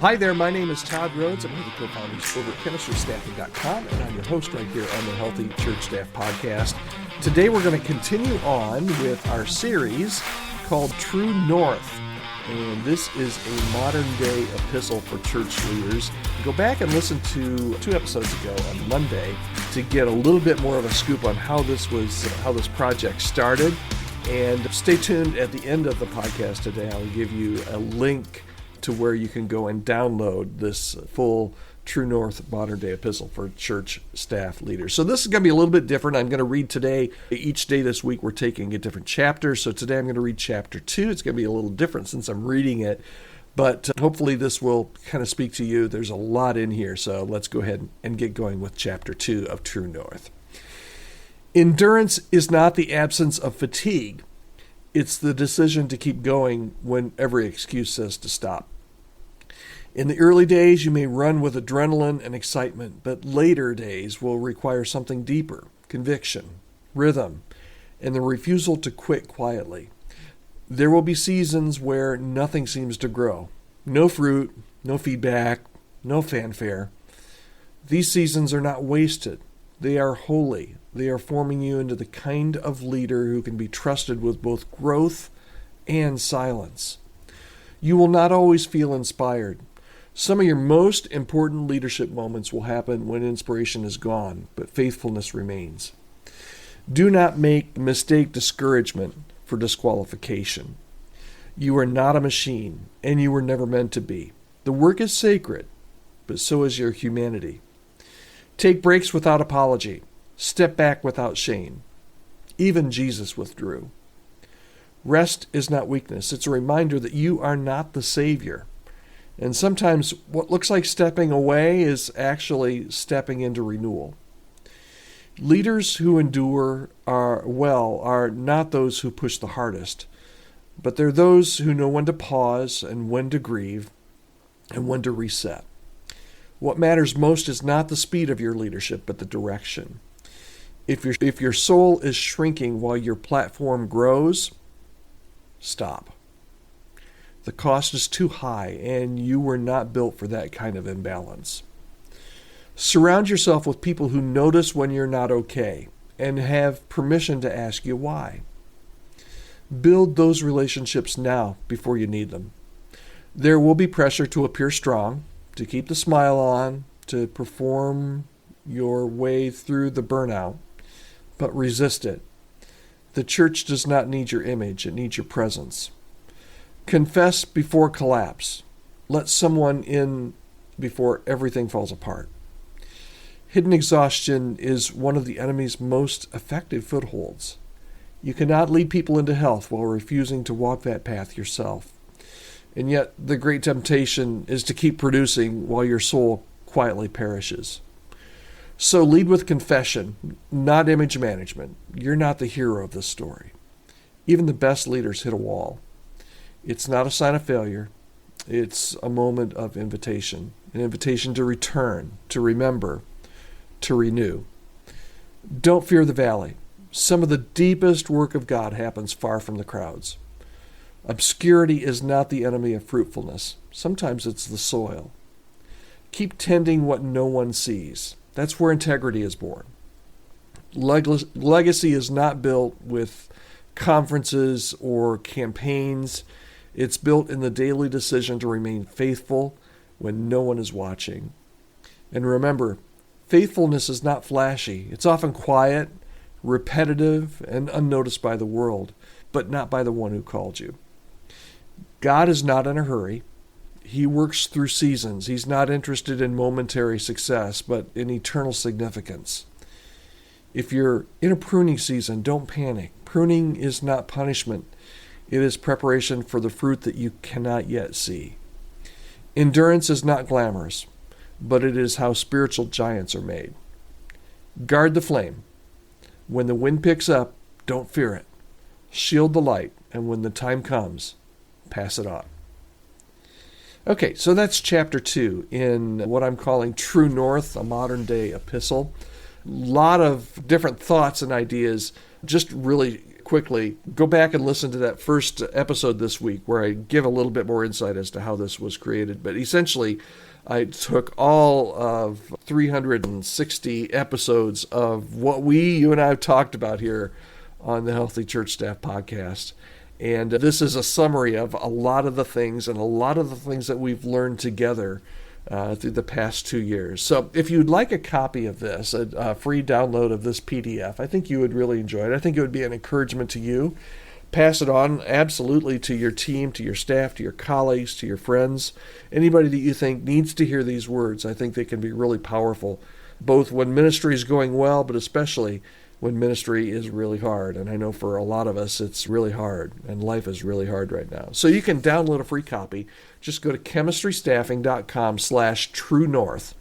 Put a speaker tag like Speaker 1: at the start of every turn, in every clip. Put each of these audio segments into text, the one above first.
Speaker 1: Hi there, my name is Todd Rhodes. I'm one of the co-founders over at chemistrystaffing.com, and I'm your host right here on the Healthy Church Staff Podcast. Today we're going to continue on with our series called True North, and this is a modern-day epistle for church leaders. Go back and listen to 2 episodes ago on Monday to get a little bit more of a scoop on how this project started. And stay tuned at the end of the podcast today. I'll give you a link to where you can go and download this full True North modern day epistle for church staff leaders. So this is going to be a little bit different. I'm going to read today. Each day this week we're taking a different chapter. So today I'm going to read chapter 2. It's going to be a little different since I'm reading it, but hopefully this will kind of speak to you. There's a lot in here. So let's go ahead and get going with chapter 2 of True North. Endurance is not the absence of fatigue. It's the decision to keep going when every excuse says to stop. In the early days, you may run with adrenaline and excitement, but later days will require something deeper: conviction, rhythm, and the refusal to quit quietly. There will be seasons where nothing seems to grow. No fruit, no feedback, no fanfare. These seasons are not wasted. They are holy. They are forming you into the kind of leader who can be trusted with both growth and silence. You will not always feel inspired. Some of your most important leadership moments will happen when inspiration is gone, but faithfulness remains. Do not mistake discouragement for disqualification. You are not a machine, and you were never meant to be. The work is sacred, but so is your humanity. Take breaks without apology. Step back without shame. Even Jesus withdrew. Rest is not weakness. It's a reminder that you are not the Savior. And sometimes what looks like stepping away is actually stepping into renewal. Leaders who endure are not those who push the hardest, but they're those who know when to pause and when to grieve and when to reset. What matters most is not the speed of your leadership, but the direction. If your soul is shrinking while your platform grows, stop. The cost is too high, and you were not built for that kind of imbalance. Surround yourself with people who notice when you're not okay and have permission to ask you why. Build those relationships now before you need them. There will be pressure to appear strong, to keep the smile on, to perform your way through the burnout, but resist it. The church does not need your image, it needs your presence. Confess before collapse. Let someone in before everything falls apart. Hidden exhaustion is one of the enemy's most effective footholds. You cannot lead people into health while refusing to walk that path yourself. And yet the great temptation is to keep producing while your soul quietly perishes. So lead with confession, not image management. You're not the hero of this story. Even the best leaders hit a wall. It's not a sign of failure. It's a moment of invitation, an invitation to return, to remember, to renew. Don't fear the valley. Some of the deepest work of God happens far from the crowds. Obscurity is not the enemy of fruitfulness. Sometimes it's the soil. Keep tending what no one sees. That's where integrity is born. Legacy is not built with conferences or campaigns. It's built in the daily decision to remain faithful when no one is watching. And remember, faithfulness is not flashy. It's often quiet, repetitive, and unnoticed by the world, but not by the one who called you. God is not in a hurry. He works through seasons. He's not interested in momentary success, but in eternal significance. If you're in a pruning season, don't panic. Pruning is not punishment. It is preparation for the fruit that you cannot yet see. Endurance is not glamorous, but it is how spiritual giants are made. Guard the flame. When the wind picks up, don't fear it. Shield the light, and when the time comes, pass it on. Okay, so that's chapter 2 in what I'm calling True North, a modern day epistle. lot of different thoughts and ideas. Just really quickly, go back and listen to that first episode this week where I give a little bit more insight as to how this was created. But essentially, I took all of 360 episodes of what you and I have talked about here on the Healthy Church Staff Podcast. And this is a summary of a lot of the things and a lot of the things that we've learned together through the past 2 years. So if you'd like a copy of this, a free download of this PDF, I think you would really enjoy it. I think it would be an encouragement to you. Pass it on absolutely to your team, to your staff, to your colleagues, to your friends, anybody that you think needs to hear these words. I think they can be really powerful, both when ministry is going well, but especially when ministry is really hard. And I know for a lot of us, it's really hard, and life is really hard right now. So you can download a free copy. Just go to chemistrystaffing.com/true north,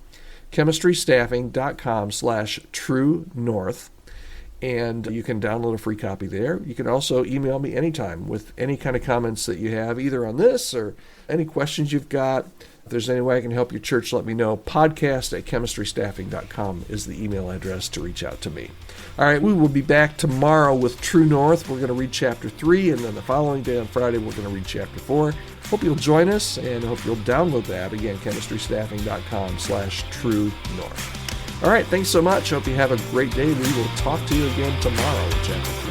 Speaker 1: chemistrystaffing.com/true north, and you can download a free copy there. You can also email me anytime with any kind of comments that you have, either on this or any questions you've got. If there's any way I can help your church, let me know. podcast@chemistrystaffing.com is the email address to reach out to me. All right, we will be back tomorrow with True North. We're going to read chapter 3, and then the following day on Friday, we're going to read chapter 4. Hope you'll join us, and hope you'll download that. Again, chemistrystaffing.com/true north. All right, thanks so much. Hope you have a great day. We will talk to you again tomorrow with chapter 4.